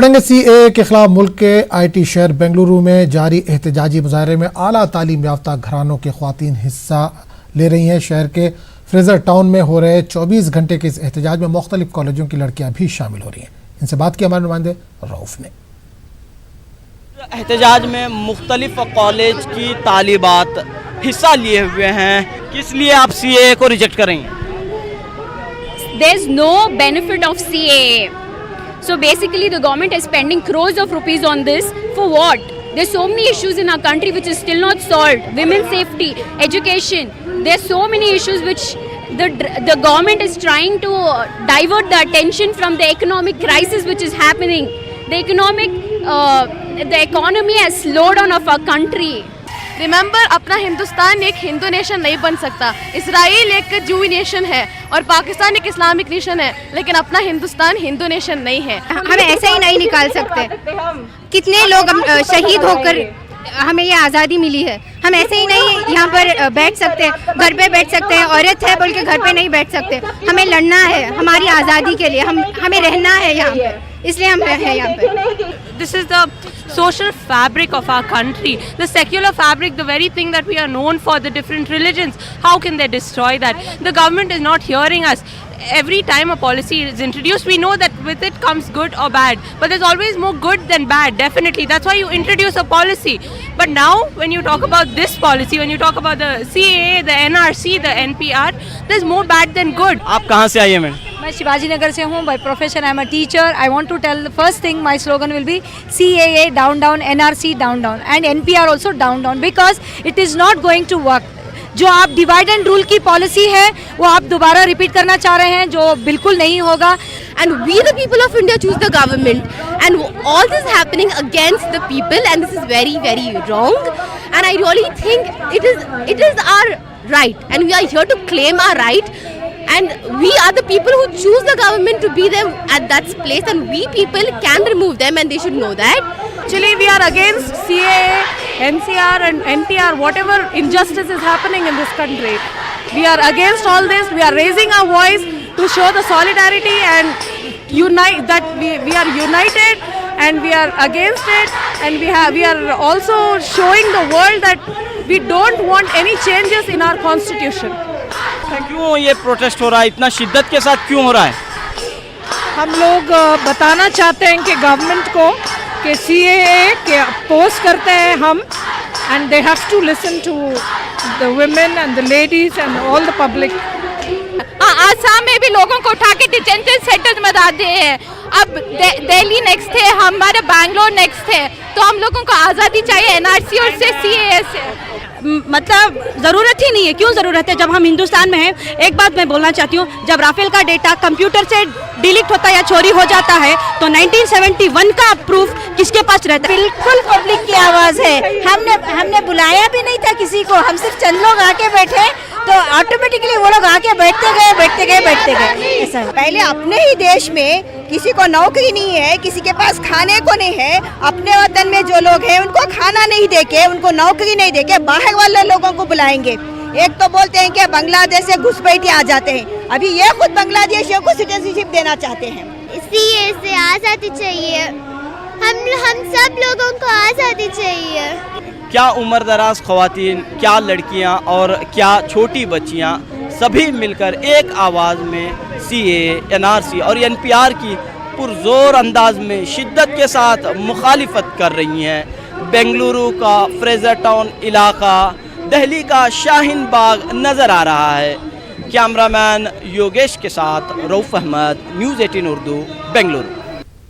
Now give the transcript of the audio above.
पढ़ेंगे सीएए के खिलाफ मुल्क के आईटी शहर बेंगलुरु में जारी एहतजाजी मुजाहरे में आला तालीम याफ्ता घरानों के ख्वातीन हिस्सा ले रही हैं। शहर के फ्रेजर टाउन में हो रहे 24 घंटे के इस एहतजाज में मुख्तलिफ कॉलेजों की लड़कियां भी शामिल हो रही हैं। इनसे बात की हमारे नुमाइंदे रऊफ ने। एहतजाज में मुख्तलिफ कॉलेज की तालिबात हिस्सा लिए हुए हैं। किस लिए आप सीएए को रिजेक्ट करेंगे? There is no benefit of CAA. So basically the government is spending crores of rupees on this for what? There's so many issues in our country which is still not solved. Women's safety, education. There's so many issues which the government is trying to divert the attention from the economic crisis which is happening. The economy has slowed down of our country. Remember, अपना हिंदुस्तान एक Hindu nation नहीं बन सकता। Israel एक जूवी nation है और पाकिस्तान एक Islamic nation है, लेकिन अपना हिंदुस्तान हिंदू नेशन नहीं है। हम ऐसे ही नहीं निकाल सकते। कितने लोग शहीद होकर हमें ये आज़ादी मिली है। हम ऐसे ही नहीं यहाँ पर बैठ सकते, घर पे बैठ सकते हैं। औरत है बोल के घर पे नहीं बैठ सकते। हमें लड़ना है हमारी आज़ादी के लिए, हमें रहना है यहाँ पे, इसलिए हम हैं यहाँ पे। This is the social fabric of our country, the secular fabric, the very thing that we are known for, the different religions. How can they destroy that? The government is not hearing us. Every time a policy is introduced, we know that with it comes good or bad, but there's always more good than bad, definitely. That's why you introduce a policy. But now, when you talk about this policy, when you talk about the CAA, the NRC, the NPR, there's more bad than good. आप कहाँ से आई हैं ma'am? मैं शिवाजी नगर से हूँ. By profession I am a teacher. I want to tell the first thing, my slogan will be CAA down down, NRC down down, and NPR also down down, because it is not going to work. जो आप divide and rule की policy है वो आप दोबारा repeat करना चाह रहे हैं, जो बिल्कुल नहीं होगा. And we the people of India choose the government, and all this is happening against the people, and this is very very wrong. And I really think it is our right, and we are here to claim our right. And we are the people who choose the government to be them at that place, and we people can remove them, and they should know that. Actually, we are against CAA, NCR and NPR, whatever injustice is happening in this country. We are against all this. We are raising our voice to show the solidarity and unite, that we are united and we are against it, and we are also showing the world that we don't want any changes in our constitution. क्यों ये protest हो रहा है, इतना शिद्दत के साथ क्यों हो रहा है? हम लोग बताना चाहते हैं कि गवर्नमेंट को कि CAA के अपोज करते हैं हम, and they have to listen to the women and the ladies and all the public. Assam में भी लोगों को उठा के डिटेंशन सेंटर में डालते हैं. अब दिल्ली नेक्स्ट है, हमारा बैंगलोर नेक्स्ट है. तो हम लोगों को आज़ादी चाहिए NRC और से CAA से. मतलब ज़रूरत ही नहीं है. क्यों ज़रूरत है जब हम हिंदुस्तान में हैं? एक बात मैं बोलना चाहती हूँ, जब राफेल का डेटा कंप्यूटर से डिलीट होता है या चोरी हो जाता है तो 1971 का प्रूफ किसके पास रहता है? बिल्कुल पब्लिक की आवाज़ है. हमने बुलाया भी नहीं था किसी को, हम सिर्फ चंद लोग आके बैठे तो ऑटोमेटिकली वो लोग आके बैठते गए. ऐसा पहले अपने ही देश में किसी को नौकरी नहीं है, किसी के पास खाने को नहीं है. अपने वतन में जो लोग हैं उनको खाना नहीं देके, उनको नौकरी नहीं देके बाहर वाले लोगों को बुलाएंगे. एक तो बोलते हैं कि बांग्लादेश से घुसपैठी आ जाते हैं. अभी ये खुद बांग्लादेशियों को सिटीजनशिप देना चाहते हैं. इसलिए से आज़ादी चाहिए. हम सब लोगों को आज़ादी चाहिए. क्या उम्र दराज ख्वातीन, क्या लड़कियां और क्या छोटी बच्चियां सभी मिलकर एक आवाज़ में CAA, NRC और NPR की पुरजोर अंदाज में शिद्दत के साथ मुखालिफत कर रही हैं. बेंगलुरु का फ्रेजर टाउन इलाका दिल्ली का शाहीन बाग नज़र आ रहा है. कैमरामैन योगेश के साथ रऊफ अहमद, न्यूज़ 18 उर्दू, बेंगलुरु.